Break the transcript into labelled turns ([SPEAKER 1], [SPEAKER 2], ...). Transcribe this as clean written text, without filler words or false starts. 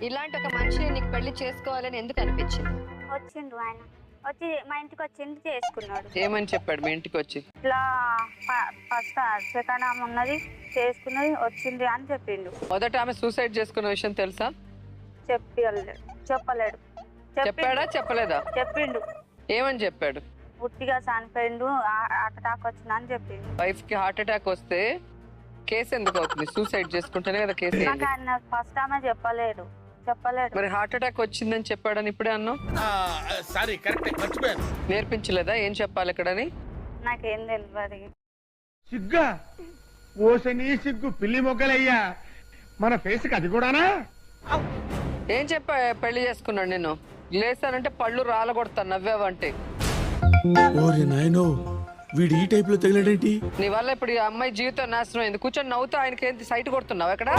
[SPEAKER 1] ఇలాంటి ఒక మనిషిని నీకు పెళ్లి చేసుకోవాలని ఎందుకు అనిపించింది?
[SPEAKER 2] వచ్చిండు ఆయన, వచ్చి మా ఇంటికి వచ్చింది, చేసుకున్నాడు.
[SPEAKER 1] ఏమని చెప్పాడు మీ ఇంటికి వచ్చి?
[SPEAKER 2] ఇట్లా ఫస్ట్ సెకండ్ ఆమె ఉన్నది, చేసుకున్నది, వచ్చింది అని చెప్పిండు.
[SPEAKER 1] మొదట ఆమె సూసైడ్ చేసుకున్న విషయం తెలుసా?
[SPEAKER 2] చెప్పలేడు.
[SPEAKER 1] చెప్పాడా చెప్పలేదా?
[SPEAKER 2] చెప్పిండు.
[SPEAKER 1] ఏమని చెప్పాడు?
[SPEAKER 2] ఉట్టిగా చనిపోయిండు, హార్ట్ అటాక్ వచ్చింది అని చెప్పిండు.
[SPEAKER 1] వైఫ్ కి హార్ట్ అటాక్ వస్తే కేసు ఎందుకు అవుతుంది? సూసైడ్ చేసుకుంటేనే కదా కేసు అయింది.
[SPEAKER 2] ఆయన ఫస్ట్ ఆమె చెప్పలేడు.
[SPEAKER 1] మరి హార్ట్ అటాక్ వచ్చిందని చెప్పాడని ఇప్పుడే అన్నావు.
[SPEAKER 3] సారీ, కరెక్ట్, మర్చిపోయాను.
[SPEAKER 1] నేర్పించలేదా ఏం చెప్పాలి ఇక్కడని?
[SPEAKER 2] నాకేం తెలియదు.
[SPEAKER 4] సిగ్గా ఓసని సిగ్గు పిల్లి మొగ్గలయ్యా, మన ఫేస్ కి అది కూడానా?
[SPEAKER 1] ఏం చెప్పా పెళ్లి చేసుకున్నాడు నేను? లేసానంటే పళ్ళు రాలగొడతాను నవ్వావంటే.
[SPEAKER 5] ఓరే నాయనో, వీడు ఈ టైప్ లో తగిలాడేంటి?
[SPEAKER 1] నీ వల్ల ఇప్పుడు ఈ అమ్మాయి జీవితం నాశనం అయింది. కూర్చొని నవ్వుతూ ఆయనకి ఏంటి సైట్ కొడుతున్నావు ఎక్కడ?